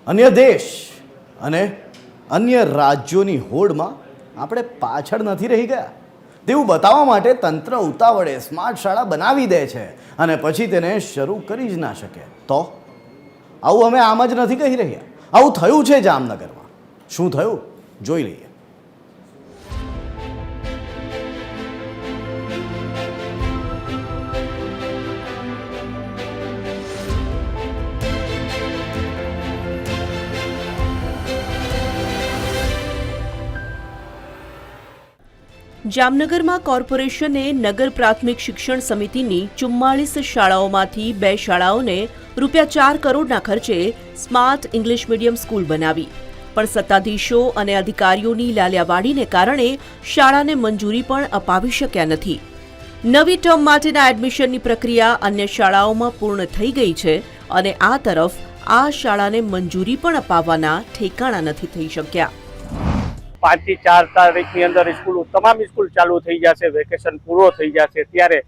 અન્ય દેશ અને અન્ય રાજ્યોની હોડમાં આપણે પાછળ નથી રહી ગયા તેવું બતાવવા માટે તંત્ર ઉતાવળે સ્માર્ટ શાળા બનાવી દે છે અને પછી તેને શરૂ કરી જ ના શકે. તો આવું અમે આમ જ નથી કહી રહ્યા, આવું થયું છે જામનગરમાં. શું થયું જોઈ લઈએ. જામનગરમાં કોર્પોરેશને નગર પ્રાથમિક શિક્ષણ સમિતિની 44 શાળાઓમાંથી 2 શાળાઓને ₹4 કરોડના ખર્ચે સ્માર્ટ ઇંગ્લિશ મીડિયમ સ્કૂલ બનાવી, પણ સત્તાધીશો અને અધિકારીઓની લાલિયાવાડીને કારણે શાળાને મંજૂરી પણ અપાવી શક્યા નથી. નવી ટર્મ માટેના એડમિશનની પ્રક્રિયા અન્ય શાળાઓમાં પૂર્ણ થઈ ગઈ છે અને આ તરફ આ શાળાને મંજૂરી પણ અપાવવાના ઠેકાણા નથી થઈ શક્યા. 5 થી 4 તારીખની અંદર તમામ સ્કૂલ ચાલુ થઈ જશે, વેકેશન પૂરો થઈ જશે. ત્યારે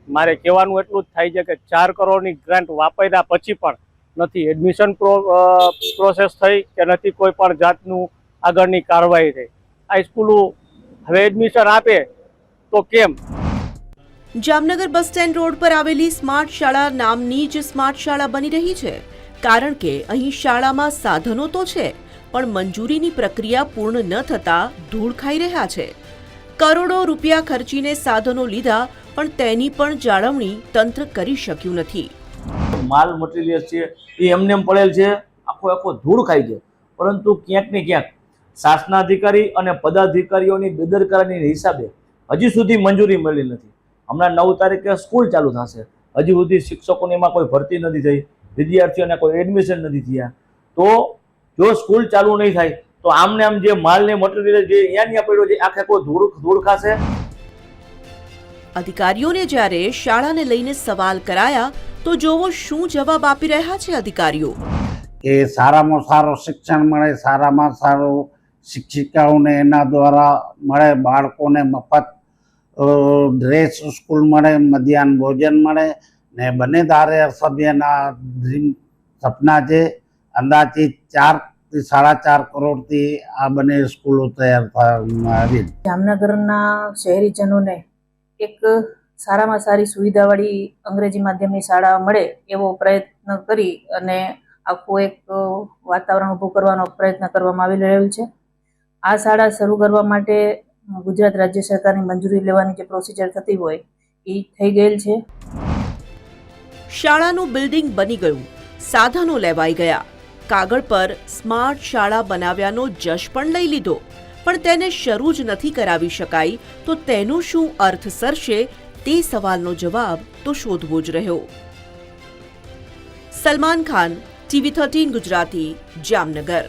મારે કહેવાનું એટલું જ થાય છે કે 4 કરોડની ગ્રાન્ટ વાપર્યા પછી પણ નથી એડમિશન પ્રોસેસ થઈ કે નથી કોઈ પણ જાતનું આગળની કાર્યવાહી થઈ. આ સ્કૂલો હવે એડમિશન આપે તો કેમ? જામનગર બસ સ્ટેન્ડ રોડ પર આવેલી સ્માર્ટ શાળા નામની જ સ્માર્ટ શાળા બની રહી છે, કારણ કે અહીં શાળામાં સાધનો તો છે પણ મંજૂરીની પ્રક્રિયા પૂર્ણ ન થતા ધૂળ ખાઈ રહ્યા છે. કરોડો રૂપિયા ખર્ચીને સાધનો લીધા પણ તેની પણ જાળવણી તંત્ર કરી શક્યું નથી. માલ મટીરિયલ છે એ એમને એમ પડેલ છે, આખો ધૂળ ખાય છે. પરંતુ ક્યાંક ને ક્યાંક શાસનાધિકારી અને પદાધિકારીઓની બેદરકારીના હિસાબે હજી સુધી મંજૂરી મળી નથી. હમણાં 9 તારીખે સ્કૂલ ચાલુ થશે, હજી સુધી શિક્ષકોની એમાં કોઈ ભરતી નથી થઈ, વિદ્યાર્થીઓને કોઈ એડમિશન નથી થયા. તો જો સ્કૂલ ચાલુ નહીં થાય તો આમને આમ જે માલ ને મટીરિયલ જે અહીંયા પડ્યો છે આખે કોઈ ધૂળ ખાશે. અધિકારીઓને જ્યારે શાળાને લઈને સવાલ કરાયા તો જોવો શું જવાબ આપી રહ્યા છે અધિકારીઓ. એ સારામાં સારું શિક્ષણ મળે, સારામાં સારું શિક્ષિકાઓને એના દ્વારા મળે, બાળકોને મફત ડ્રેસ સ્કૂલ મળે, મધ્યાહન ભોજન મળે ને બંને ધારાસભ્યના ડ્રીમ સપના છે. અંદાજિત 4 થી 4.5 કરોડથી આ બંને સ્કૂલો તૈયાર થવામાં આવી. જામનગરના શહેરીજનોને એક સારામાં સારી સુવિધાવાળી અંગ્રેજી માધ્યમની શાળા મળે એવો પ્રયત્ન કરી અને આખું એક વાતાવરણ ઊભું કરવાનો પ્રયત્ન કરવામાં આવી રહ્યો છે. આ શાળા શરૂ કરવા માટે ગુજરાત રાજ્ય સરકારની મંજૂરી લેવાની જે પ્રોસિજર થતી હોય એ થઈ ગયેલ છે. શાળાનું બિલ્ડિંગ બની ગયું, સાધનો લેવાઈ ગયા, કાગળ પર સ્માર્ટ શાળા બનાવ્યાનો જશ પણ લઈ લીધો, પણ તેને શરૂ જ નથી કરાવી શકાઈ તો તેનો શું અર્થ સરશે તે સવાલનો જવાબ તો શોધવો જ રહ્યો. સલમાન ખાન, TV 13 ગુજરાતી, જામનગર.